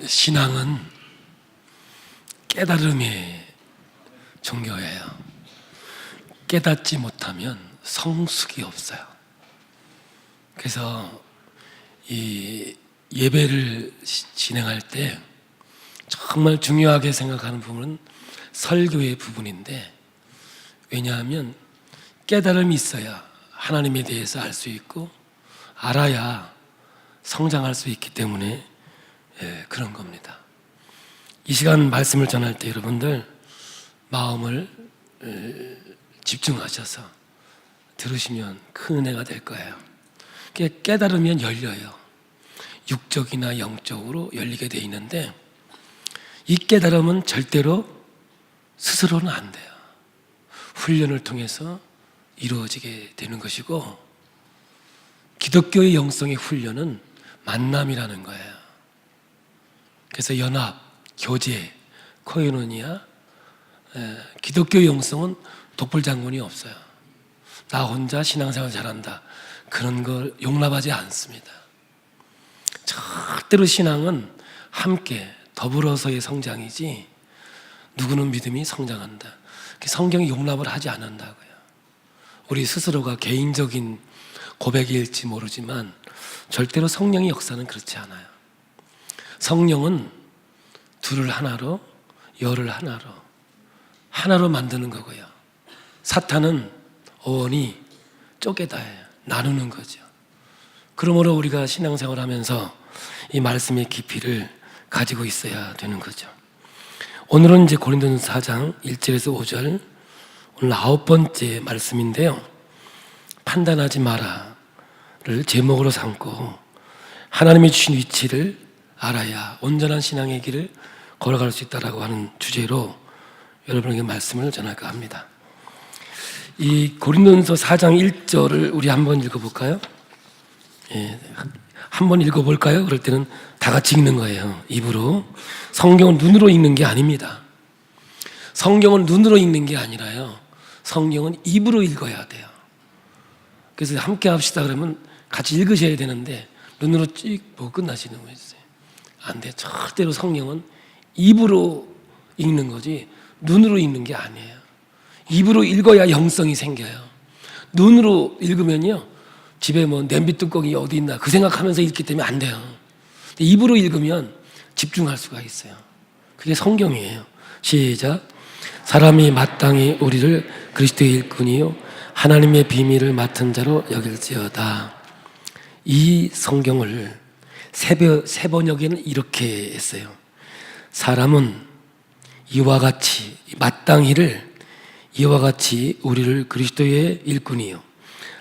신앙은 깨달음의 종교예요. 깨닫지 못하면 성숙이 없어요. 그래서 이 예배를 진행할 때 정말 중요하게 생각하는 부분은 설교의 부분인데, 왜냐하면 깨달음이 있어야 하나님에 대해서 알 수 있고 알아야 성장할 수 있기 때문에 그런 겁니다. 이 시간 말씀을 전할 때 여러분들 마음을 집중하셔서 들으시면 큰 은혜가 될 거예요. 깨달으면 열려요. 육적이나 영적으로 열리게 돼 있는데, 이 깨달음은 절대로 스스로는 안 돼요. 훈련을 통해서 이루어지게 되는 것이고, 기독교의 영성의 훈련은 만남이라는 거예요. 그래서 연합, 교제, 코이노니아, 기독교의 영성은 독불장군이 없어요. 나 혼자 신앙생활 잘한다, 그런 걸 용납하지 않습니다. 절대로 신앙은 함께 더불어서의 성장이지, 누구는 믿음이 성장한다, 성경이 용납을 하지 않는다고요. 우리 스스로가 개인적인 고백일지 모르지만 절대로 성령의 역사는 그렇지 않아요. 성령은 둘을 하나로, 열을 하나로 만드는 거고요. 사탄은 어원이 쪼개다 해요. 나누는 거죠. 그러므로 우리가 신앙생활 하면서 이 말씀의 깊이를 가지고 있어야 되는 거죠. 오늘은 이제 고린도전서 4장 1절에서 5절, 오늘 9번째 말씀인데요. 판단하지 마라를 제목으로 삼고 하나님이 주신 위치를 알아야 온전한 신앙의 길을 걸어갈 수 있다라고 하는 주제로 여러분에게 말씀을 전할까 합니다. 이 고린도전서 4장 1절을 우리 한번 읽어볼까요? 한번 읽어볼까요? 그럴 때는 다 같이 읽는 거예요. 입으로. 성경은 눈으로 읽는 게 아닙니다. 성경은 눈으로 읽는 게 아니라요, 성경은 입으로 읽어야 돼요. 그래서 함께 합시다 그러면 같이 읽으셔야 되는데 눈으로 찍 보고 끝나시는 거예요. 안 돼. 절대로 성경은 입으로 읽는 거지 눈으로 읽는 게 아니에요. 입으로 읽어야 영성이 생겨요. 눈으로 읽으면요, 집에 뭐 냄비 뚜껑이 어디 있나 그 생각하면서 읽기 때문에 안 돼요. 입으로 읽으면 집중할 수가 있어요. 그게 성경이에요. 시작. 사람이 마땅히 우리를 그리스도의 일꾼이요 하나님의 비밀을 맡은 자로 여길지어다. 이 성경을 새 번역에는 이렇게 했어요. 사람은 이와 같이, 마땅히를 이와 같이 우리를 그리스도의 일꾼이요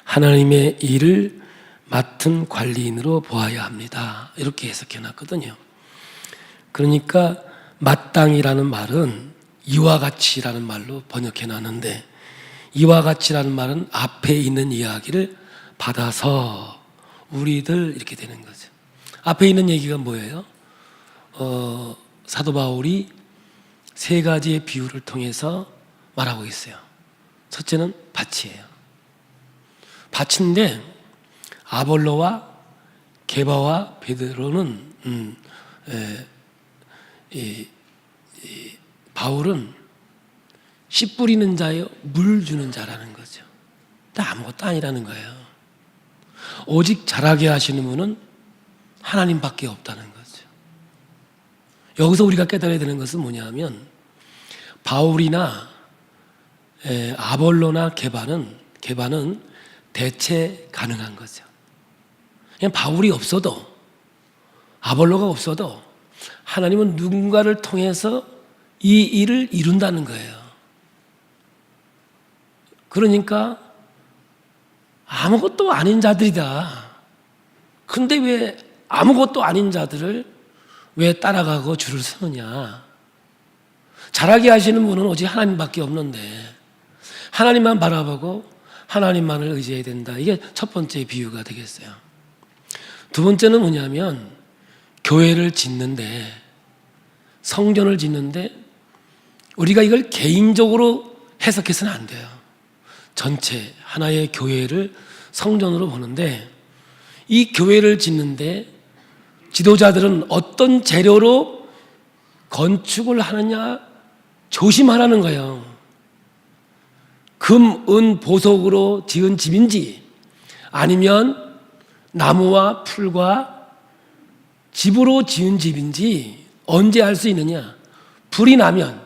하나님의 일을 맡은 관리인으로 보아야 합니다. 이렇게 해석해 놨거든요. 그러니까 마땅이라는 말은 이와 같이라는 말로 번역해 놨는데, 이와 같이라는 말은 앞에 있는 이야기를 받아서 우리들 이렇게 되는 거죠. 앞에 있는 얘기가 뭐예요? 사도 바울이 세 가지의 비유를 통해서 말하고 있어요. 첫째는 밭이에요. 밭인데 아볼로와 게바와 베드로는 바울은 씨 뿌리는 자요, 물 주는 자라는 거죠. 아무것도 아니라는 거예요. 오직 자라게 하시는 분은 하나님밖에 없다는 거죠. 여기서 우리가 깨달아야 되는 것은 뭐냐면, 바울이나 아볼로나 게바는 대체 가능한 거죠. 그냥 바울이 없어도, 아볼로가 없어도 하나님은 누군가를 통해서 이 일을 이룬다는 거예요. 그러니까 아무것도 아닌 자들이다. 근데 왜 아무것도 아닌 자들을 왜 따라가고 줄을 서느냐? 잘하게 하시는 분은 오직 하나님밖에 없는데 하나님만 바라보고 하나님만을 의지해야 된다. 이게 첫 번째 비유가 되겠어요. 두 번째는 뭐냐면, 교회를 짓는데, 성전을 짓는데 우리가 이걸 개인적으로 해석해서는 안 돼요. 전체 하나의 교회를 성전으로 보는데, 이 교회를 짓는데 지도자들은 어떤 재료로 건축을 하느냐 조심하라는 거예요. 금, 은, 보석으로 지은 집인지 아니면 나무와 풀과 집으로 지은 집인지 언제 알 수 있느냐? 불이 나면,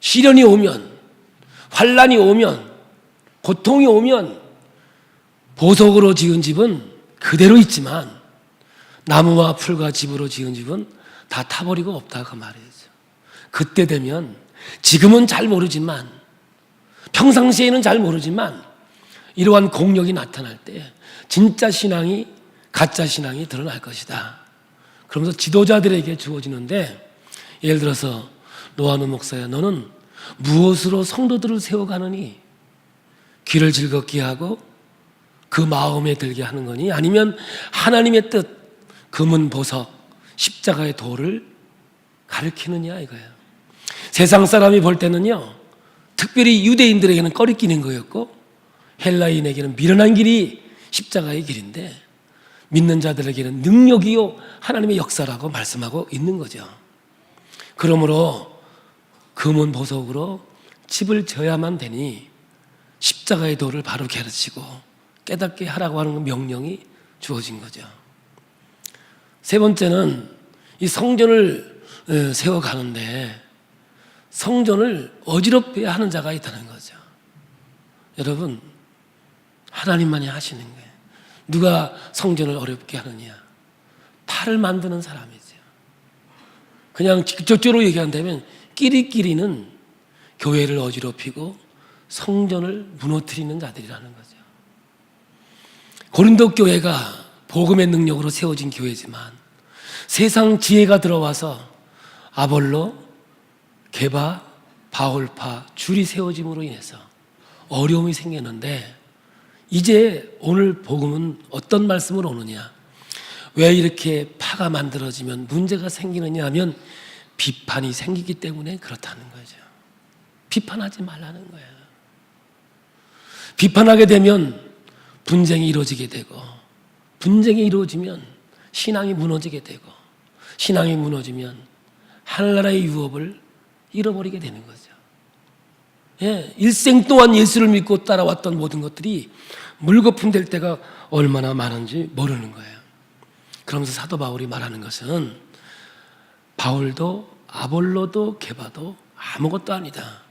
시련이 오면, 환란이 오면, 고통이 오면 보석으로 지은 집은 그대로 있지만 나무와 풀과 집으로 지은 집은 다 타버리고 없다고 말이죠. 그때 되면 지금은 잘 모르지만 평상시에는 잘 모르지만 이러한 공력이 나타날 때 진짜 신앙이 가짜 신앙이 드러날 것이다. 그러면서 지도자들에게 주어지는데 예를 들어서 노아노 목사야 너는 무엇으로 성도들을 세워가느니 귀를 즐겁게 하고 그 마음에 들게 하는 거니 아니면 하나님의 뜻 금은 보석 십자가의 도를 가르치느냐 이거예요. 세상 사람이 볼 때는요 특별히 유대인들에게는 꺼리끼는 거였고 헬라인에게는 미련한 길이 십자가의 길인데 믿는 자들에게는 능력이요 하나님의 역사라고 말씀하고 있는 거죠. 그러므로 금은 보석으로 집을 져야만 되니 십자가의 도를 바로 가르치고 깨닫게 하라고 하는 명령이 주어진 거죠. 세 번째는 이 성전을 세워가는데 성전을 어지럽게 하는 자가 있다는 거죠. 여러분 하나님만이 하시는 거예요. 누가 성전을 어렵게 하느냐? 탈을 만드는 사람이죠. 그냥 직접적으로 얘기한다면 끼리끼리는 교회를 어지럽히고 성전을 무너뜨리는 자들이라는 거죠. 고린도 교회가 복음의 능력으로 세워진 교회지만 세상 지혜가 들어와서 아볼로, 게바, 바울파, 줄이 세워짐으로 인해서 어려움이 생겼는데 이제 오늘 복음은 어떤 말씀을 오느냐? 왜 이렇게 파가 만들어지면 문제가 생기느냐 하면 비판이 생기기 때문에 그렇다는 거죠. 비판하지 말라는 거예요. 비판하게 되면 분쟁이 이루어지게 되고 분쟁이 이루어지면 신앙이 무너지게 되고 신앙이 무너지면 하늘나라의 유업을 잃어버리게 되는 거죠. 예, 일생 동안 예수를 믿고 따라왔던 모든 것들이 물거품 될 때가 얼마나 많은지 모르는 거예요. 그러면서 사도 바울이 말하는 것은 바울도 아볼로도 게바도 아무것도 아니다.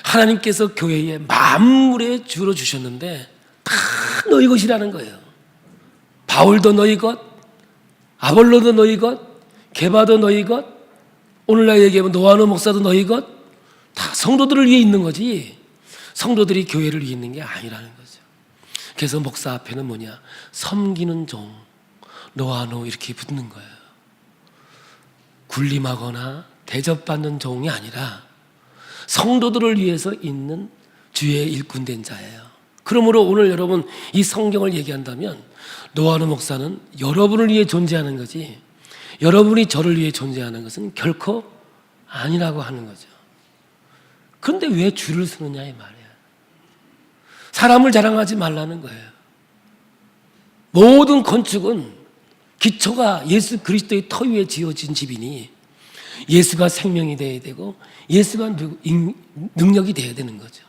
하나님께서 교회에 만물의 주로 주셨는데 다 너희 것이라는 거예요. 바울도 너희 것, 아볼로도 너희 것, 게바도 너희 것, 오늘날 얘기하면 노아노 목사도 너희 것, 다 성도들을 위해 있는 거지 성도들이 교회를 위해 있는 게 아니라는 거죠. 그래서 목사 앞에는 뭐냐? 섬기는 종, 노아노 이렇게 붙는 거예요. 군림하거나 대접받는 종이 아니라 성도들을 위해서 있는 주의 일꾼된 자예요. 그러므로 오늘 여러분 이 성경을 얘기한다면 노아노 목사는 여러분을 위해 존재하는 거지 여러분이 저를 위해 존재하는 것은 결코 아니라고 하는 거죠. 그런데 왜 줄을 서느냐 이 말이야. 사람을 자랑하지 말라는 거예요. 모든 건축은 기초가 예수 그리스도의 터 위에 지어진 집이니 예수가 생명이 되어야 되고 예수가 능력이 되어야 되는 거죠.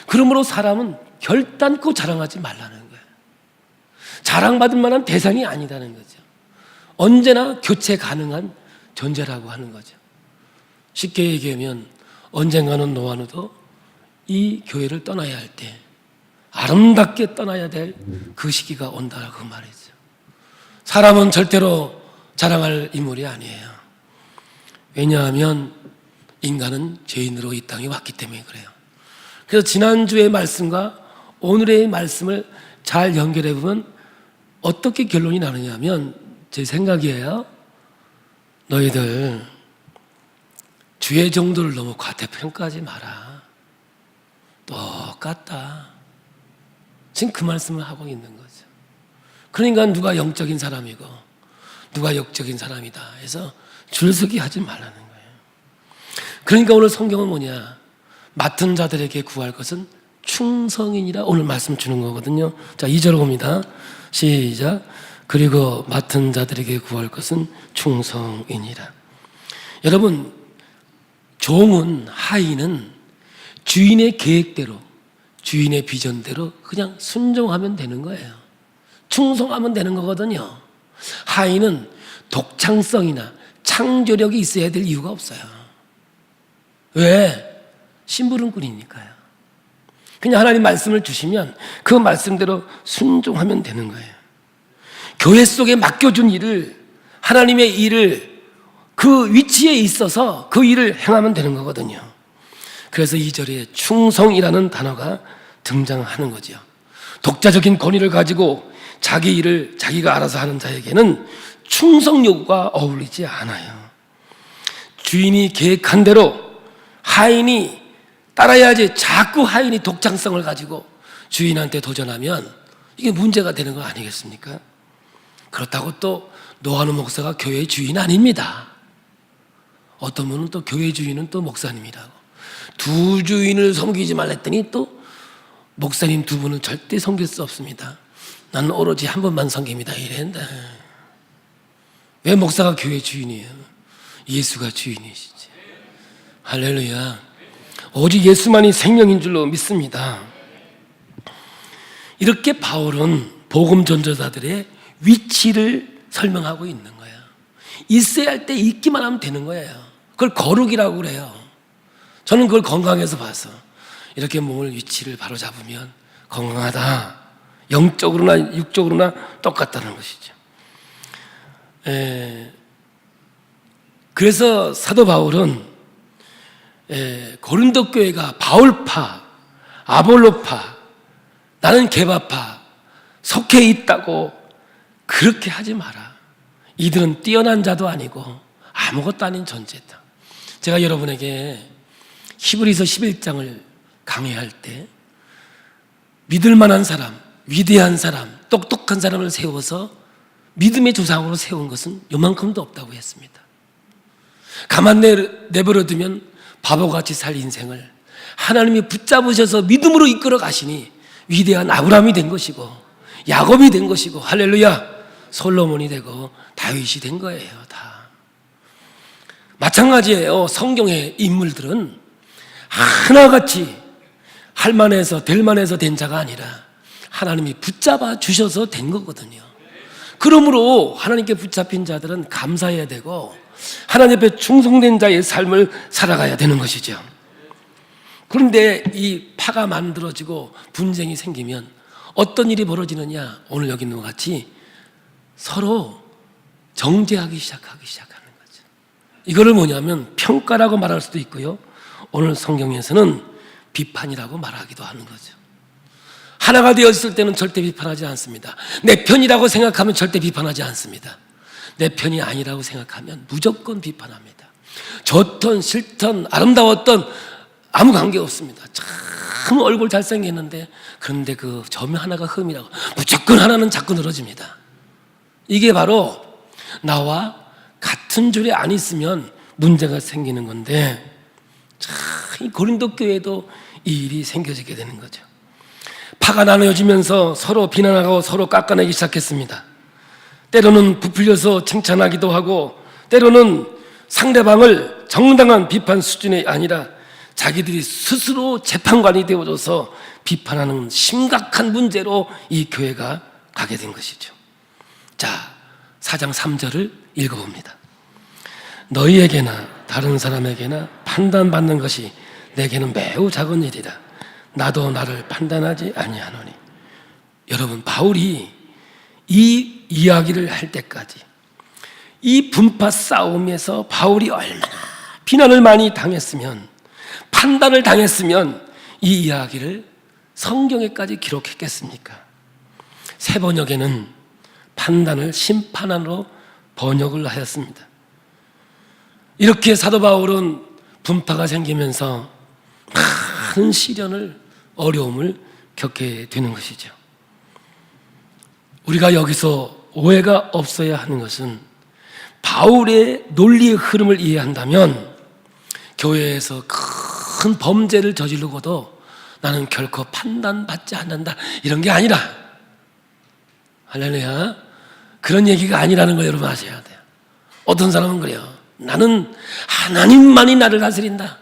그러므로 사람은 결단코 자랑하지 말라는 거예요. 자랑받을 만한 대상이 아니다는 거죠. 언제나 교체 가능한 존재라고 하는 거죠. 쉽게 얘기하면 언젠가는 노아노도 이 교회를 떠나야 할 때 아름답게 떠나야 될 그 시기가 온다라고 말이죠. 사람은 절대로 자랑할 인물이 아니에요. 왜냐하면 인간은 죄인으로 이 땅에 왔기 때문에 그래요. 그래서 지난주의 말씀과 오늘의 말씀을 잘 연결해 보면 어떻게 결론이 나느냐면 제 생각이에요. 너희들 주의 정도를 너무 과대평가하지 마라. 똑같다. 지금 그 말씀을 하고 있는 거죠. 그러니까 누가 영적인 사람이고 누가 역적인 사람이다 해서 줄서기 하지 말라는 거예요. 그러니까 오늘 성경은 뭐냐? 맡은 자들에게 구할 것은 충성이니라 오늘 말씀 주는 거거든요. 자, 2절 봅니다. 시작. 그리고 맡은 자들에게 구할 것은 충성이니라. 여러분, 종은, 하인은 주인의 계획대로, 주인의 비전대로 그냥 순종하면 되는 거예요. 충성하면 되는 거거든요. 하인은 독창성이나 창조력이 있어야 될 이유가 없어요. 왜? 심부름꾼이니까요. 그냥 하나님 말씀을 주시면 그 말씀대로 순종하면 되는 거예요. 교회 속에 맡겨준 일을, 하나님의 일을 그 위치에 있어서 그 일을 행하면 되는 거거든요. 그래서 2절에 충성이라는 단어가 등장하는 거죠. 독자적인 권위를 가지고 자기 일을 자기가 알아서 하는 자에게는 충성 요구가 어울리지 않아요. 주인이 계획한 대로 하인이 따라야지 자꾸 하인이 독창성을 가지고 주인한테 도전하면 이게 문제가 되는 거 아니겠습니까? 그렇다고 또 노아는 목사가 교회의 주인 아닙니다. 어떤 분은 또 교회 주인은 또 목사님이라고 두 주인을 섬기지 말랬더니 또 목사님 두 분은 절대 섬길 수 없습니다. 나는 오로지 한 번만 섬깁니다 이랬는데 왜 목사가 교회 주인이에요? 예수가 주인이시지. 할렐루야. 오직 예수만이 생명인 줄로 믿습니다. 이렇게 바울은 복음 전도자들의 위치를 설명하고 있는 거예요. 있어야 할 때 있기만 하면 되는 거예요. 그걸 거룩이라고 그래요. 저는 그걸 건강에서 봐서 이렇게 몸을 위치를 바로 잡으면 건강하다. 영적으로나 육적으로나 똑같다는 것이죠. 그래서 사도 바울은 고린도 교회가 바울파, 아볼로파, 나는 게바파 속해 있다고 그렇게 하지 마라. 이들은 뛰어난 자도 아니고 아무것도 아닌 존재다. 제가 여러분에게 히브리서 11장을 강의할 때 믿을 만한 사람, 위대한 사람, 똑똑한 사람을 세워서 믿음의 조상으로 세운 것은 요만큼도 없다고 했습니다. 가만 내버려두면 바보같이 살 인생을 하나님이 붙잡으셔서 믿음으로 이끌어 가시니 위대한 아브라함이 된 것이고 야곱이 된 것이고 할렐루야 솔로몬이 되고 다윗이 된 거예요. 다 마찬가지예요. 성경의 인물들은 하나같이 할만해서 될만해서 된 자가 아니라 하나님이 붙잡아 주셔서 된 거거든요. 그러므로 하나님께 붙잡힌 자들은 감사해야 되고 하나님 앞에 충성된 자의 삶을 살아가야 되는 것이죠. 그런데 이 파가 만들어지고 분쟁이 생기면 어떤 일이 벌어지느냐? 오늘 여기 있는 것 같이 서로 정죄하기 시작하는 거죠. 이거를 뭐냐면 평가라고 말할 수도 있고요. 오늘 성경에서는 비판이라고 말하기도 하는 거죠. 하나가 되어 있을 때는 절대 비판하지 않습니다. 내 편이라고 생각하면 절대 비판하지 않습니다. 내 편이 아니라고 생각하면 무조건 비판합니다. 좋든 싫든 아름다웠든 아무 관계 없습니다. 참 얼굴 잘생겼는데 그런데 그 점 하나가 흠이라고 무조건 하나는 자꾸 늘어집니다. 이게 바로 나와 같은 줄에 안 있으면 문제가 생기는 건데 참 이 고린도 교회도 이 일이 생겨지게 되는 거죠. 파가 나눠지면서 서로 비난하고 서로 깎아내기 시작했습니다. 때로는 부풀려서 칭찬하기도 하고 때로는 상대방을 정당한 비판 수준이 아니라 자기들이 스스로 재판관이 되어줘서 비판하는 심각한 문제로 이 교회가 가게 된 것이죠. 자, 4장 3절을 읽어봅니다. 너희에게나 다른 사람에게나 판단받는 것이 내게는 매우 작은 일이다. 나도 나를 판단하지 아니하노니. 여러분, 바울이 이 이야기를 할 때까지 이 분파 싸움에서 바울이 얼마나 비난을 많이 당했으면, 판단을 당했으면 이 이야기를 성경에까지 기록했겠습니까? 새 번역에는 판단을 심판으로 번역을 하였습니다. 이렇게 사도 바울은 분파가 생기면서 많은 시련을, 어려움을 겪게 되는 것이죠. 우리가 여기서 오해가 없어야 하는 것은 바울의 논리의 흐름을 이해한다면 교회에서 큰 범죄를 저지르고도 나는 결코 판단받지 않는다 이런 게 아니라, 할렐루야, 그런 얘기가 아니라는 걸 여러분 아셔야 돼요. 어떤 사람은 그래요. 나는 하나님만이 나를 다스린다.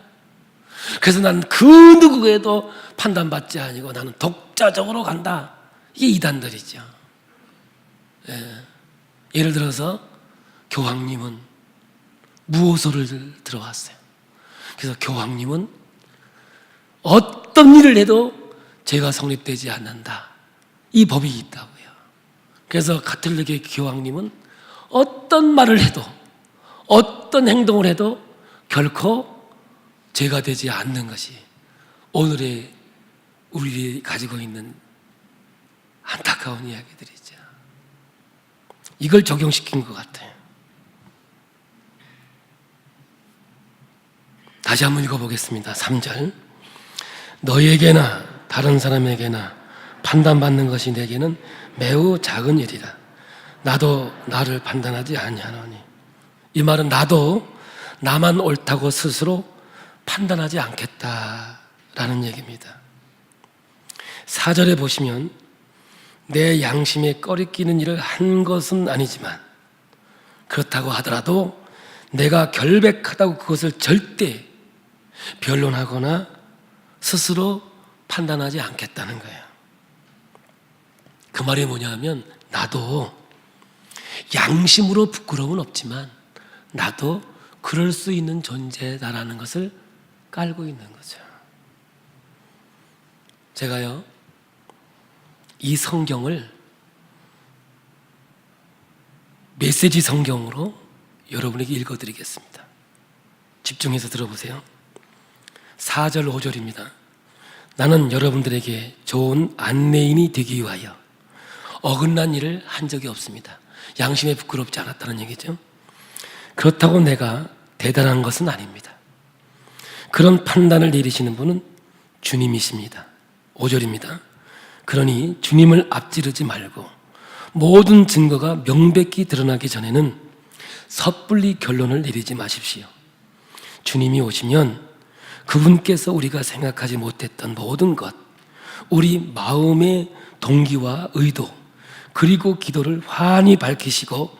그래서 난 그 누구에도 판단받지 아니고 나는 독자적으로 간다. 이게 이단들이죠. 예를 들어서 교황님은 무호소를 들어왔어요. 그래서 교황님은 어떤 일을 해도 죄가 성립되지 않는다. 이 법이 있다고요. 그래서 가톨릭의 교황님은 어떤 말을 해도 어떤 행동을 해도 결코 죄가 되지 않는 것이 오늘의 우리들이 가지고 있는 안타까운 이야기들이죠. 이걸 적용시킨 것 같아요. 다시 한번 읽어보겠습니다. 3절. 너에게나 다른 사람에게나 판단받는 것이 내게는 매우 작은 일이라. 나도 나를 판단하지 아니하노니. 이 말은 나도 나만 옳다고 스스로 판단하지 않겠다라는 얘기입니다. 4절에 보시면 내 양심에 꺼리끼는 일을 한 것은 아니지만 그렇다고 하더라도 내가 결백하다고 그것을 절대 변론하거나 스스로 판단하지 않겠다는 거예요. 그 말이 뭐냐면 나도 양심으로 부끄러움은 없지만 나도 그럴 수 있는 존재다라는 것을 깔고 있는 거죠. 제가요, 이 성경을 메시지 성경으로 여러분에게 읽어드리겠습니다. 집중해서 들어보세요. 4절 5절입니다. 나는 여러분들에게 좋은 안내인이 되기 위하여 어긋난 일을 한 적이 없습니다. 양심에 부끄럽지 않았다는 얘기죠. 그렇다고 내가 대단한 것은 아닙니다. 그런 판단을 내리시는 분은 주님이십니다. 5절입니다. 그러니 주님을 앞지르지 말고 모든 증거가 명백히 드러나기 전에는 섣불리 결론을 내리지 마십시오. 주님이 오시면 그분께서 우리가 생각하지 못했던 모든 것, 우리 마음의 동기와 의도, 그리고 기도를 환히 밝히시고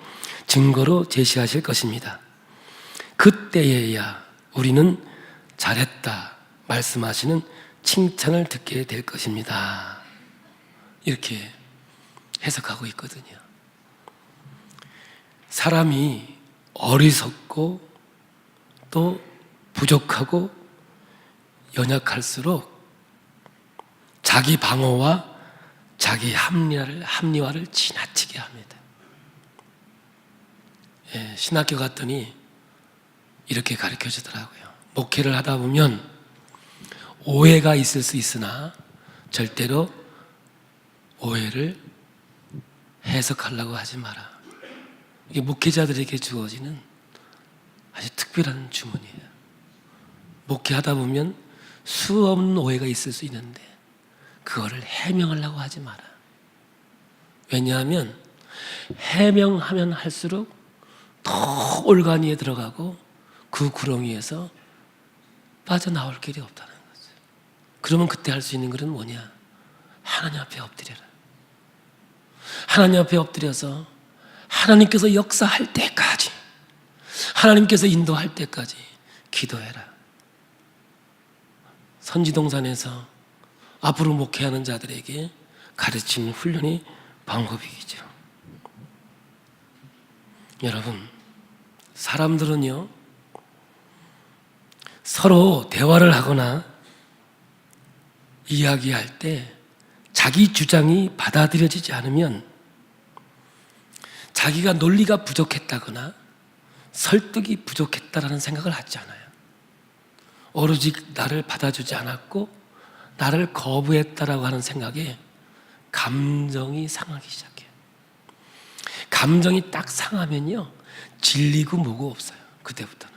증거로 제시하실 것입니다. 그때에야 우리는 잘했다 말씀하시는 칭찬을 듣게 될 것입니다. 이렇게 해석하고 있거든요. 사람이 어리석고 또 부족하고 연약할수록 자기 방어와 자기 합리화를 지나치게 합니다. 신학교 갔더니 이렇게 가르쳐 주더라고요. 목회를 하다 보면 오해가 있을 수 있으나 절대로 오해를 해석하려고 하지 마라. 이게 목회자들에게 주어지는 아주 특별한 주문이에요. 목회하다 보면 수없는 오해가 있을 수 있는데 그거를 해명하려고 하지 마라. 왜냐하면 해명하면 할수록 더 올가니에 들어가고 그 구렁이에서 빠져나올 길이 없다는 거죠. 그러면 그때 할 수 있는 것은 뭐냐? 하나님 앞에 엎드려라. 하나님 앞에 엎드려서 하나님께서 역사할 때까지, 하나님께서 인도할 때까지 기도해라. 선지동산에서 앞으로 목회하는 자들에게 가르치는 훈련이 방법이죠. 여러분, 사람들은요, 서로 대화를 하거나 이야기할 때 자기 주장이 받아들여지지 않으면 자기가 논리가 부족했다거나 설득이 부족했다라는 생각을 하지 않아요. 오로지 나를 받아주지 않았고 나를 거부했다라고 하는 생각에 감정이 상하기 시작해요. 감정이 딱 상하면요, 진리고 뭐고 없어요. 그때부터는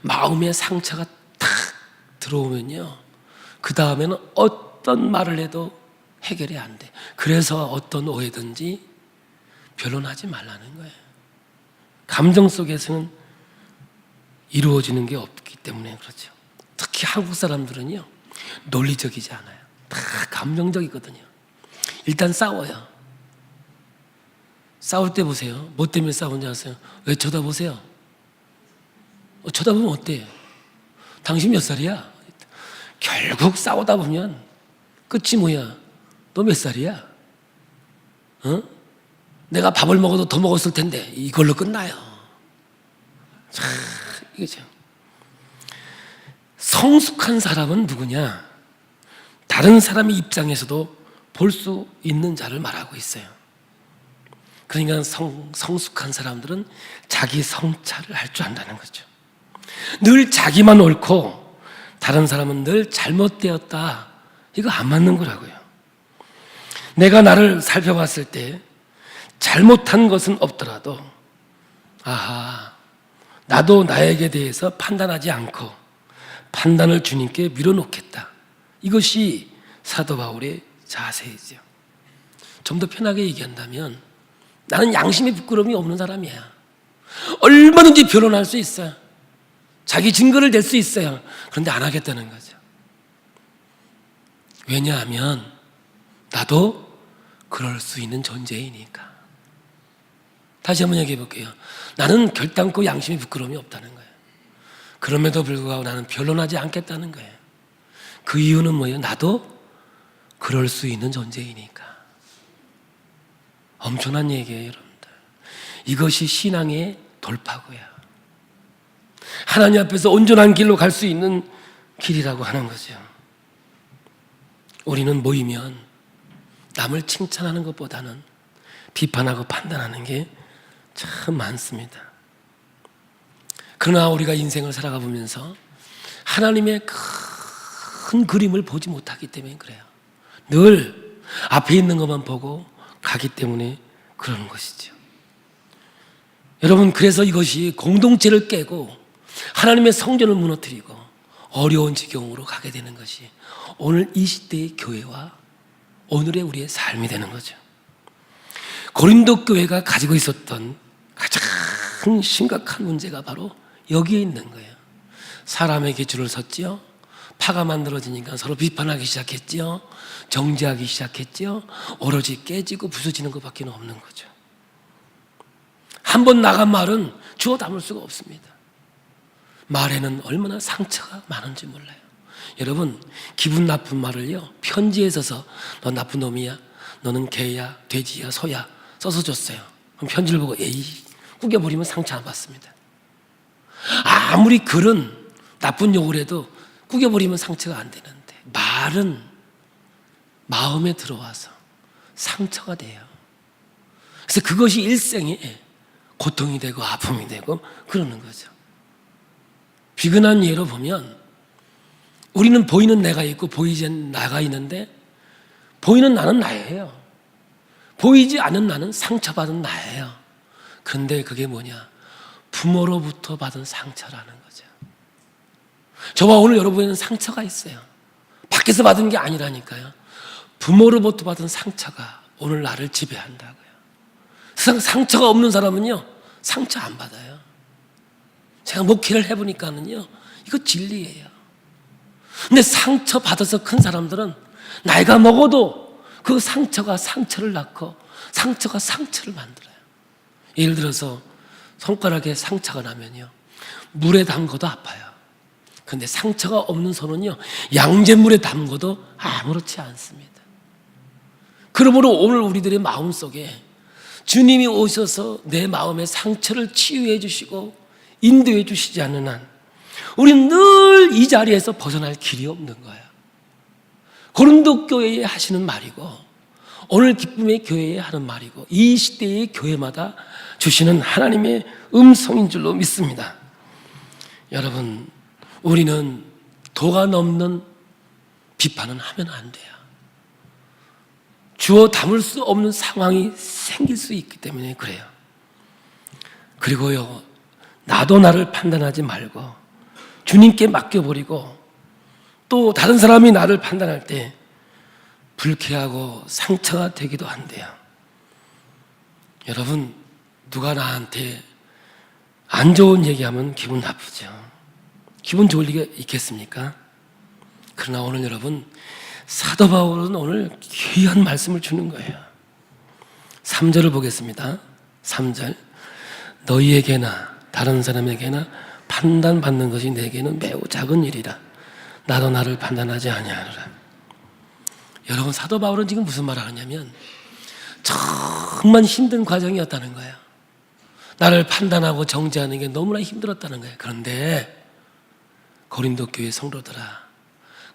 마음의 상처가 탁 들어오면요, 그 다음에는 어떤 말을 해도 해결이 안 돼. 그래서 어떤 오해든지 변론하지 말라는 거예요. 감정 속에서는 이루어지는 게 없기 때문에 그렇죠. 특히 한국 사람들은요, 논리적이지 않아요. 다 감정적이거든요. 일단 싸워요. 싸울 때 보세요. 뭐 때문에 싸우는지 아세요? 왜 쳐다보세요? 쳐다보면 어때요? 당신 몇 살이야? 결국 싸우다 보면 끝이 뭐야? 너 몇 살이야? 내가 밥을 먹어도 더 먹었을 텐데 이걸로 끝나요. 참, 이거죠. 성숙한 사람은 누구냐? 다른 사람의 입장에서도 볼 수 있는 자를 말하고 있어요. 그러니까 성숙한 사람들은 자기 성찰을 할 줄 안다는 거죠. 늘 자기만 옳고 다른 사람은 늘 잘못되었다. 이거 안 맞는 거라고요. 내가 나를 살펴봤을 때 잘못한 것은 없더라도 아하, 나도 나에게 대해서 판단하지 않고 판단을 주님께 밀어놓겠다. 이것이 사도 바울의 자세이죠. 좀 더 편하게 얘기한다면 나는 양심의 부끄러움이 없는 사람이야. 얼마든지 변론할 수 있어요. 자기 증거를 댈 수 있어요. 그런데 안 하겠다는 거죠. 왜냐하면 나도 그럴 수 있는 존재이니까. 다시 한번 얘기해 볼게요. 나는 결단코 양심의 부끄러움이 없다는 거예요. 그럼에도 불구하고 나는 변론하지 않겠다는 거예요. 그 이유는 뭐예요? 나도 그럴 수 있는 존재이니까. 엄청난 얘기예요, 여러분들. 이것이 신앙의 돌파구야. 하나님 앞에서 온전한 길로 갈 수 있는 길이라고 하는 거죠. 우리는 모이면 남을 칭찬하는 것보다는 비판하고 판단하는 게 참 많습니다. 그러나 우리가 인생을 살아가 보면서 하나님의 큰 그림을 보지 못하기 때문에 그래요. 늘 앞에 있는 것만 보고 가기 때문에 그러는 것이죠. 여러분, 그래서 이것이 공동체를 깨고 하나님의 성전을 무너뜨리고 어려운 지경으로 가게 되는 것이 오늘 이 시대의 교회와 오늘의 우리의 삶이 되는 거죠. 고린도 교회가 가지고 있었던 가장 심각한 문제가 바로 여기에 있는 거예요. 사람에게 줄을 섰지요. 파가 만들어지니까 서로 비판하기 시작했지요. 정죄하기 시작했지요. 오로지 깨지고 부서지는 것밖에 없는 거죠. 한 번 나간 말은 주워 담을 수가 없습니다. 말에는 얼마나 상처가 많은지 몰라요. 여러분, 기분 나쁜 말을요, 편지에 써서 너 나쁜 놈이야, 너는 개야, 돼지야, 소야 써서 줬어요. 그럼 편지를 보고 에이 구겨버리면 상처 안 받습니다. 아무리 글은 나쁜 욕을 해도 구겨버리면 상처가 안 되는데 말은 마음에 들어와서 상처가 돼요. 그래서 그것이 일생에 고통이 되고 아픔이 되고 그러는 거죠. 비근한 예로 보면 우리는 보이는 내가 있고 보이지 않는 나가 있는데 보이는 나는 나예요. 보이지 않는 나는 상처받은 나예요. 그런데 그게 뭐냐? 부모로부터 받은 상처라는 거죠. 저와 오늘 여러분에는 상처가 있어요. 밖에서 받은 게 아니라니까요. 부모로부터 받은 상처가 오늘 나를 지배한다고요. 세상 상처가 없는 사람은요, 상처 안 받아요. 제가 목회를 해보니까는요, 이거 진리예요. 근데 상처 받아서 큰 사람들은 나이가 먹어도 그 상처가 상처를 낳고 상처가 상처를 만들어요. 예를 들어서 손가락에 상처가 나면요, 물에 담궈도 아파요. 그런데 상처가 없는 손은요, 양잿물에 담궈도 아무렇지 않습니다. 그러므로 오늘 우리들의 마음속에 주님이 오셔서 내 마음의 상처를 치유해 주시고 인도해 주시지 않는 한 우리는 늘 이 자리에서 벗어날 길이 없는 거예요. 고린도 교회에 하시는 말이고 오늘 기쁨의 교회에 하는 말이고 이 시대의 교회마다 주시는 하나님의 음성인 줄로 믿습니다. 여러분, 우리는 도가 넘는 비판은 하면 안 돼요. 주워 담을 수 없는 상황이 생길 수 있기 때문에 그래요. 그리고요, 나도 나를 판단하지 말고 주님께 맡겨버리고 또 다른 사람이 나를 판단할 때 불쾌하고 상처가 되기도 한대요. 여러분, 누가 나한테 안 좋은 얘기하면 기분 나쁘죠. 기분 좋을 리가 있겠습니까? 그러나 오늘 여러분, 사도 바울은 오늘 귀한 말씀을 주는 거예요. 3절을 보겠습니다. 3절 너희에게나 다른 사람에게나 판단받는 것이 내게는 매우 작은 일이라. 나도 나를 판단하지 아니하노라. 여러분, 사도 바울은 지금 무슨 말을 하냐면 정말 힘든 과정이었다는 거예요. 나를 판단하고 정죄하는 게 너무나 힘들었다는 거예요. 그런데 고린도 교회 성도들아,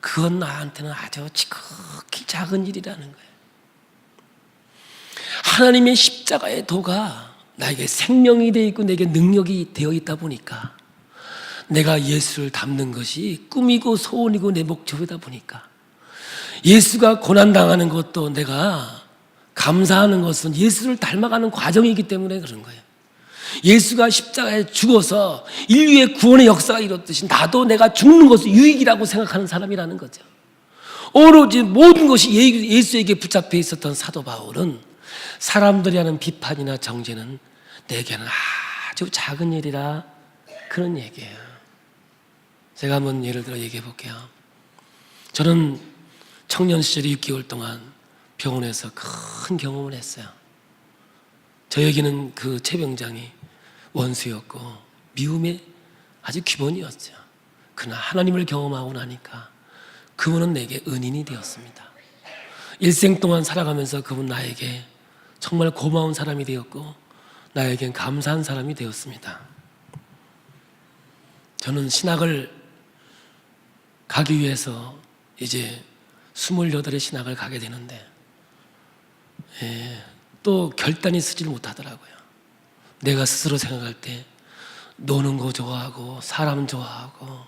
그건 나한테는 아주 지극히 작은 일이라는 거예요. 하나님의 십자가의 도가 나에게 생명이 되어 있고 내게 능력이 되어 있다 보니까, 내가 예수를 닮는 것이 꿈이고 소원이고 내 목적이다 보니까, 예수가 고난당하는 것도 내가 감사하는 것은 예수를 닮아가는 과정이기 때문에 그런 거예요. 예수가 십자가에 죽어서 인류의 구원의 역사가 이뤘듯이 나도 내가 죽는 것을 유익이라고 생각하는 사람이라는 거죠. 오로지 모든 것이 예수에게 붙잡혀 있었던 사도 바울은 사람들이 하는 비판이나 정죄는 내게는 아주 작은 일이라, 그런 얘기예요. 제가 한번 예를 들어 얘기해 볼게요. 저는 청년 시절에 6개월 동안 병원에서 큰 경험을 했어요. 저에게는 그 최병장이 원수였고 미움의 아주 기본이었죠. 그러나 하나님을 경험하고 나니까 그분은 내게 은인이 되었습니다. 일생 동안 살아가면서 그분 나에게 정말 고마운 사람이 되었고 나에겐 감사한 사람이 되었습니다. 저는 신학을 가기 위해서 이제 28의 신학을 가게 되는데 또 결단이 서질 못하더라고요. 내가 스스로 생각할 때 노는 거 좋아하고 사람 좋아하고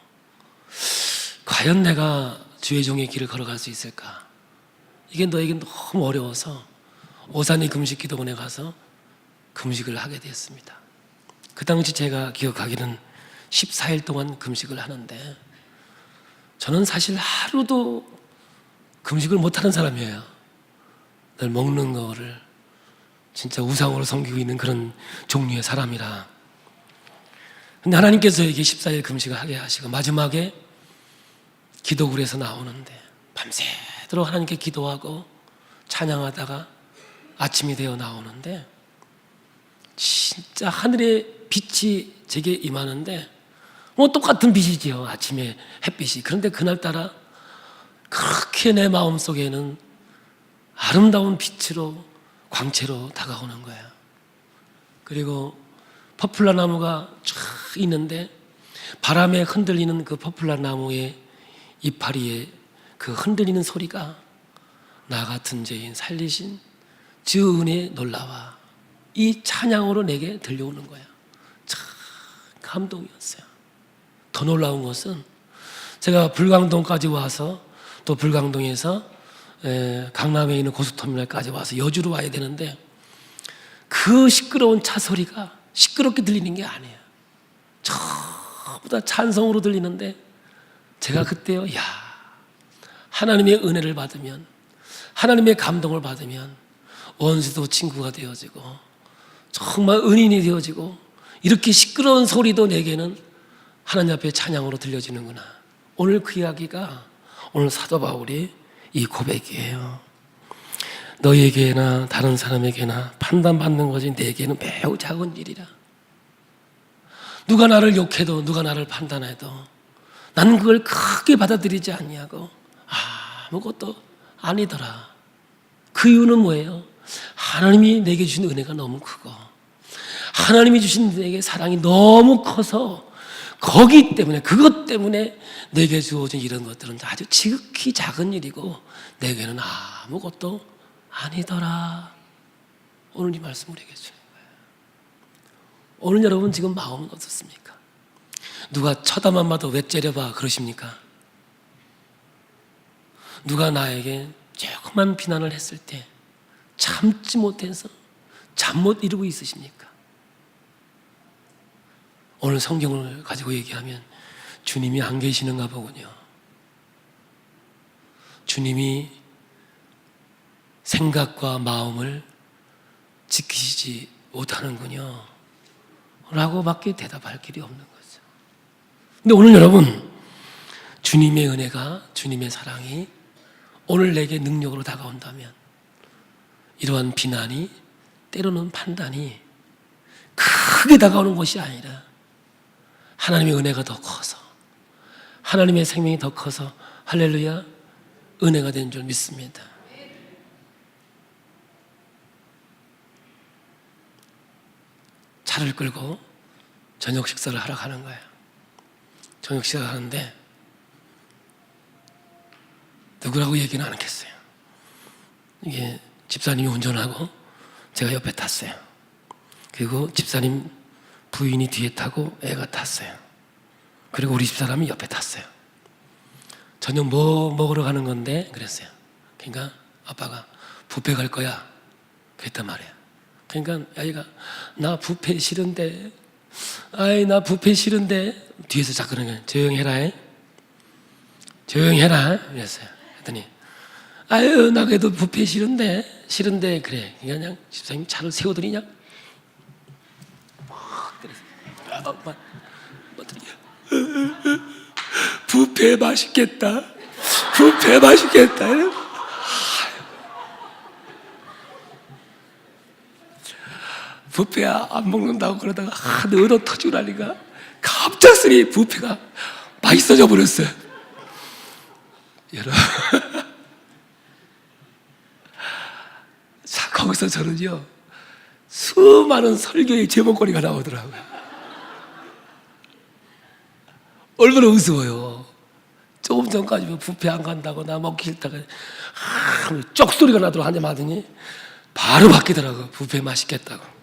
과연 내가 주의 종의 길을 걸어갈 수 있을까? 이게 너에게 너무 어려워서 오산이 금식기도원에 가서 금식을 하게 됐습니다. 그 당시 제가 기억하기는 14일 동안 금식을 하는데 저는 사실 하루도 금식을 못하는 사람이에요. 늘 먹는 거를 진짜 우상으로 섬기고 있는 그런 종류의 사람이라. 근데 하나님께서 저에게 14일 금식을 하게 하시고 마지막에 기도굴에서 나오는데 밤새도록 하나님께 기도하고 찬양하다가 아침이 되어 나오는데 진짜 하늘의 빛이 제게 임하는데 똑같은 빛이지요. 아침에 햇빛이. 그런데 그날따라 그렇게 내 마음속에는 아름다운 빛으로 광채로 다가오는 거예요. 그리고 포플라 나무가 쫙 있는데 바람에 흔들리는 그 포플라 나무의 이파리에 그 흔들리는 소리가 나 같은 죄인 살리신 주 은혜에 놀라와 이 찬양으로 내게 들려오는 거예요. 참 감동이었어요. 더 놀라운 것은 제가 불광동까지 와서 또 불광동에서 강남에 있는 고속터미널까지 와서 여주로 와야 되는데 그 시끄러운 차 소리가 시끄럽게 들리는 게 아니에요. 전부 다 찬송으로 들리는데 제가 그때요, 하나님의 은혜를 받으면, 하나님의 감동을 받으면 원수도 친구가 되어지고 정말 은인이 되어지고 이렇게 시끄러운 소리도 내게는 하나님 앞에 찬양으로 들려지는구나. 오늘 그 이야기가 오늘 사도 바울이 이 고백이에요. 너희에게나 다른 사람에게나 판단받는 것이 내게는 매우 작은 일이라. 누가 나를 욕해도 누가 나를 판단해도 나는 그걸 크게 받아들이지 않냐고. 아무것도 아니더라. 그 이유는 뭐예요? 하나님이 내게 주신 은혜가 너무 크고 하나님이 주신 내게 사랑이 너무 커서 거기 때문에, 그것 때문에 내게 주어진 이런 것들은 아주 지극히 작은 일이고 내게는 아무것도 아니더라. 오늘 이 말씀 우리에게 주는 거예요. 오늘 여러분 지금 마음은 어떻습니까? 누가 쳐다만 봐도 왜 째려봐 그러십니까? 누가 나에게 조그만 비난을 했을 때 참지 못해서 잠 못 이루고 있으십니까? 오늘 성경을 가지고 얘기하면 주님이 안 계시는가 보군요. 주님이 생각과 마음을 지키시지 못하는군요 라고밖에 대답할 길이 없는 거죠. 근데 오늘 여러분, 주님의 은혜가, 주님의 사랑이 오늘 내게 능력으로 다가온다면 이러한 비난이, 때로는 판단이 크게 다가오는 것이 아니라 하나님의 은혜가 더 커서, 하나님의 생명이 더 커서 할렐루야 은혜가 된 줄 믿습니다. 차를 끌고 저녁 식사를 하러 가는 거예요. 저녁 식사를 하는데 누구라고 얘기는 안 하겠어요. 이게 집사님이 운전하고 제가 옆에 탔어요. 그리고 집사님 부인이 뒤에 타고 애가 탔어요. 그리고 우리 집사람이 옆에 탔어요. 저녁 뭐 먹으러 가는 건데 그랬어요. 그러니까 아빠가 뷔페 갈 거야 그랬단 말이에요. 그러니까 아이가 나 뷔페 싫은데, 아이 나 뷔페 싫은데, 뒤에서 자꾸 그러는 거예요. 조용히 해라, 조용히 해라 그랬어요. 그랬더니 아유 나 그래도 뷔페 싫은데 그래. 그냥 집사님 차를 세우더니 그냥 뷔페 맛있겠다, 뷔페 맛있겠다. 뷔페 안 먹는다고 그러다가 얻어 터지라니까 갑작스레 뷔페가 맛있어져 버렸어요. 여러분, 자, 거기서 저는요 수많은 설교의 제목거리가 나오더라고요. 얼마나 우스워요. 조금 전까지 뷔페 안 간다고 나 먹기 싫다가 쪽 소리가 나도록 한잔 하더니 바로 바뀌더라고요. 뷔페 맛있겠다고.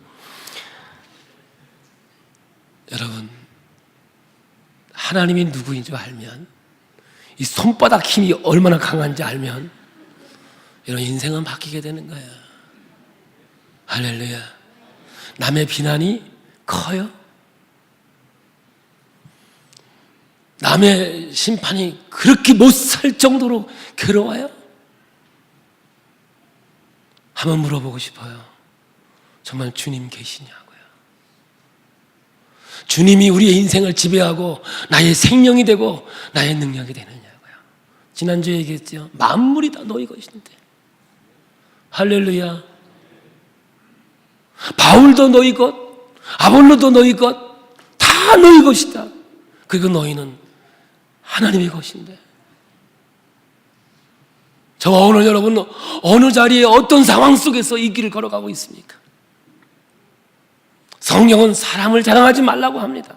여러분, 하나님이 누구인 줄 알면, 이 손바닥 힘이 얼마나 강한지 알면 여러분 인생은 바뀌게 되는 거예요. 할렐루야. 남의 비난이 커요? 남의 심판이 그렇게 못 살 정도로 괴로워요? 한번 물어보고 싶어요. 정말 주님 계시냐고요. 주님이 우리의 인생을 지배하고 나의 생명이 되고 나의 능력이 되느냐고요. 지난주에 얘기했죠. 만물이 다 너희 것인데. 할렐루야. 바울도 너희 것, 아볼로도 너희 것, 다 너희 것이다. 그리고 너희는 하나님의 것인데. 저와 오늘 여러분 어느 자리에 어떤 상황 속에서 이 길을 걸어가고 있습니까? 성경은 사람을 자랑하지 말라고 합니다.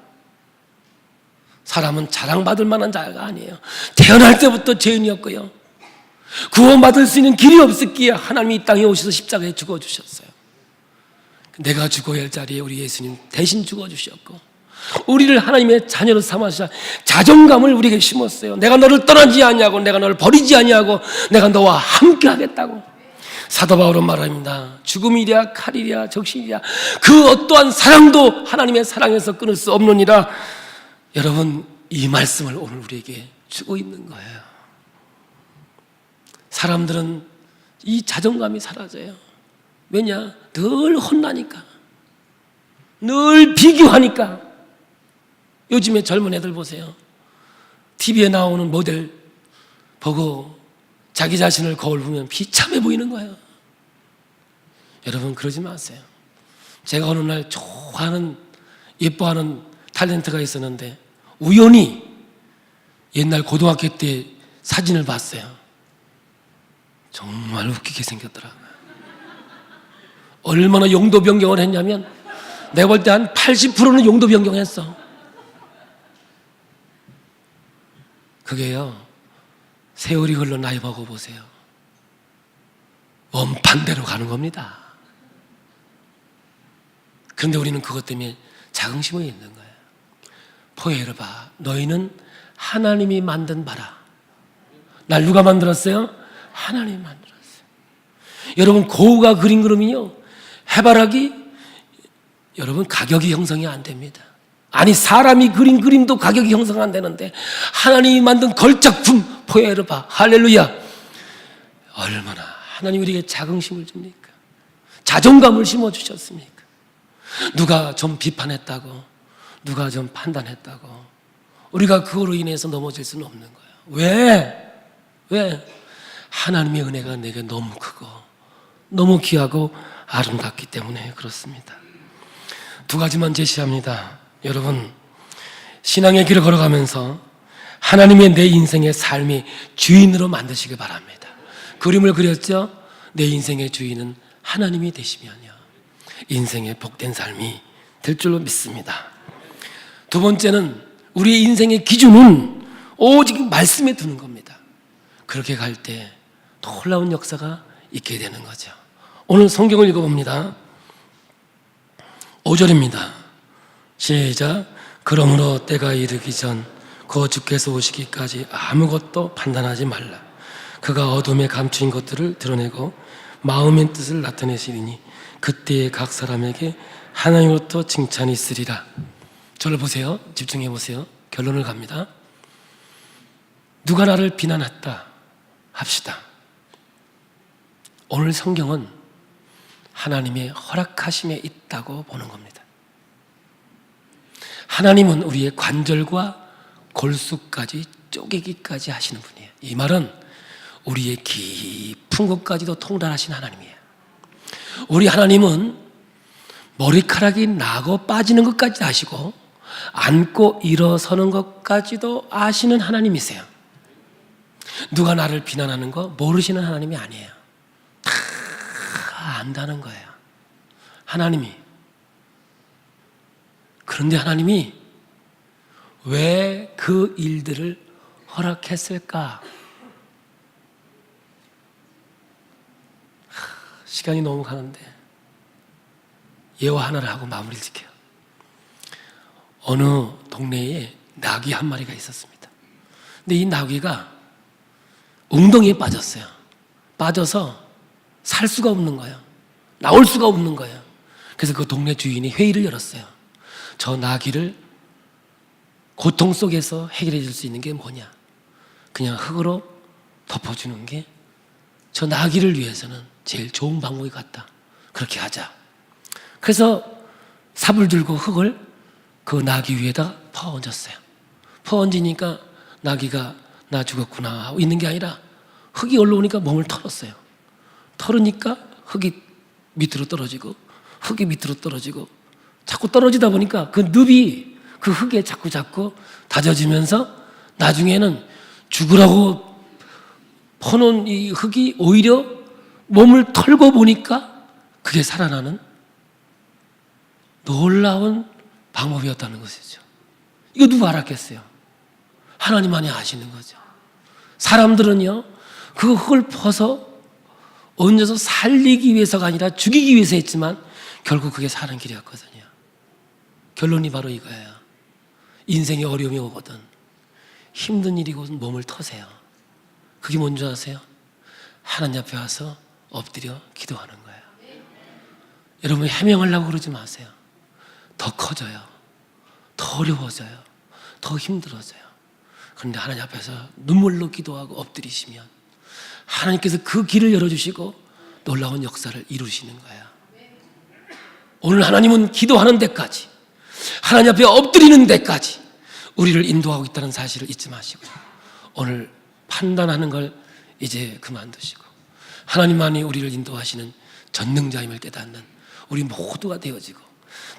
사람은 자랑받을 만한 자가 아니에요. 태어날 때부터 죄인이었고요, 구원받을 수 있는 길이 없었기에 하나님이 이 땅에 오셔서 십자가에 죽어주셨어요. 내가 죽어야 할 자리에 우리 예수님 대신 죽어주셨고, 우리를 하나님의 자녀로 삼아서 자존감을 우리에게 심었어요. 내가 너를 떠나지 아니하고, 내가 너를 버리지 아니하고, 내가 너와 함께 하겠다고. 사도 바울은 말합니다. 죽음이랴 칼이랴 적신이랴 그 어떠한 사랑도 하나님의 사랑에서 끊을 수 없느니라. 여러분, 이 말씀을 오늘 우리에게 주고 있는 거예요. 사람들은 이 자존감이 사라져요. 왜냐? 늘 혼나니까, 늘 비교하니까. 요즘에 젊은 애들 보세요. TV에 나오는 모델 보고 자기 자신을 거울 보면 비참해 보이는 거예요. 여러분, 그러지 마세요. 제가 어느 날 좋아하는, 예뻐하는 탤런트가 있었는데 우연히 옛날 고등학교 때 사진을 봤어요. 정말 웃기게 생겼더라고요. 얼마나 용도 변경을 했냐면 내가 볼 때 한 80%는 용도 변경했어. 그게요, 세월이 흘러 나이 먹어보세요. 원판대로 가는 겁니다. 그런데 우리는 그것 때문에 자긍심이 있는 거예요. 포에르바, 너희는 하나님이 만든 바라. 날 누가 만들었어요? 하나님이 만들었어요. 여러분, 고우가 그린 그림이요, 해바라기, 여러분 가격이 형성이 안 됩니다. 아니, 사람이 그린 그림도 가격이 형성 안 되는데 하나님이 만든 걸작품 포에르바, 할렐루야. 얼마나 하나님 우리에게 자긍심을 줍니까? 자존감을 심어주셨습니까? 누가 좀 비판했다고, 누가 좀 판단했다고 우리가 그거로 인해서 넘어질 수는 없는 거예요. 왜? 하나님의 은혜가 내게 너무 크고 너무 귀하고 아름답기 때문에 그렇습니다. 두 가지만 제시합니다. 여러분, 신앙의 길을 걸어가면서 하나님의 내 인생의 삶의 주인으로 만드시길 바랍니다. 그림을 그렸죠? 내 인생의 주인은 하나님이 되시면요, 인생의 복된 삶이 될 줄로 믿습니다. 두 번째는 우리의 인생의 기준은 오직 말씀에 두는 겁니다. 그렇게 갈 때 놀라운 역사가 있게 되는 거죠. 오늘 성경을 읽어봅니다. 5절입니다. 시작. 그러므로 때가 이르기 전 그 주께서 오시기까지 아무것도 판단하지 말라. 그가 어둠에 감추인 것들을 드러내고 마음의 뜻을 나타내시리니 그때에 각 사람에게 하나님으로부터 칭찬이 있으리라. 저를 보세요. 집중해 보세요. 결론을 갑니다. 누가 나를 비난했다 합시다. 오늘 성경은 하나님의 허락하심에 있다고 보는 겁니다. 하나님은 우리의 관절과 골수까지 쪼개기까지 하시는 분이에요. 이 말은 우리의 깊은 곳까지도 통달하신 하나님이에요. 우리 하나님은 머리카락이 나고 빠지는 것까지 아시고 앉고 일어서는 것까지도 아시는 하나님이세요. 누가 나를 비난하는 거 모르시는 하나님이 아니에요. 다 안다는 거예요, 하나님이. 그런데 하나님이 왜 그 일들을 허락했을까? 시간이 너무 가는데 예화 하나를 하고 마무리를 지켜요. 어느 동네에 나귀 한 마리가 있었습니다. 근데 이 나귀가 웅덩이에 빠졌어요. 빠져서 살 수가 없는 거예요. 나올 수가 없는 거예요. 그래서 그 동네 주인이 회의를 열었어요. 저 나귀를 고통 속에서 해결해 줄 수 있는 게 뭐냐? 그냥 흙으로 덮어주는 게 저 나귀를 위해서는 제일 좋은 방법이 같다. 그렇게 하자. 그래서 삽을 들고 흙을 그 나귀 위에다 퍼얹었어요. 퍼얹으니까 나귀가 나 죽었구나 하고 있는 게 아니라 흙이 올라오니까 몸을 털었어요. 털으니까 흙이 밑으로 떨어지고 흙이 밑으로 떨어지고 자꾸 떨어지다 보니까 그 늪이 그 흙에 자꾸 다져지면서 나중에는 죽으라고 퍼놓은 이 흙이 오히려 몸을 털고 보니까 그게 살아나는 놀라운 방법이었다는 것이죠. 이거 누가 알았겠어요? 하나님만이 아시는 거죠. 사람들은요, 그 흙을 퍼서 얹어서 살리기 위해서가 아니라 죽이기 위해서 했지만 결국 그게 사는 길이었거든요. 결론이 바로 이거예요. 인생에 어려움이 오거든 힘든 일이거든 몸을 터세요. 그게 뭔지 아세요? 하나님 앞에 와서 엎드려 기도하는 거예요. 여러분, 해명하려고 그러지 마세요. 더 커져요. 더 어려워져요. 더 힘들어져요. 그런데 하나님 앞에서 눈물로 기도하고 엎드리시면 하나님께서 그 길을 열어주시고 놀라운 역사를 이루시는 거예요. 오늘 하나님은 기도하는 데까지, 하나님 앞에 엎드리는 데까지 우리를 인도하고 있다는 사실을 잊지 마시고 오늘 판단하는 걸 이제 그만두시고 하나님만이 우리를 인도하시는 전능자임을 깨닫는 우리 모두가 되어지고,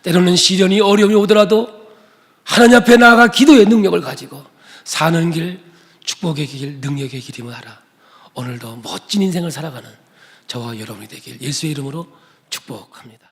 때로는 시련이 어려움이 오더라도 하나님 앞에 나아가 기도의 능력을 가지고 사는 길, 축복의 길, 능력의 길임을 알아 오늘도 멋진 인생을 살아가는 저와 여러분이 되길 예수의 이름으로 축복합니다.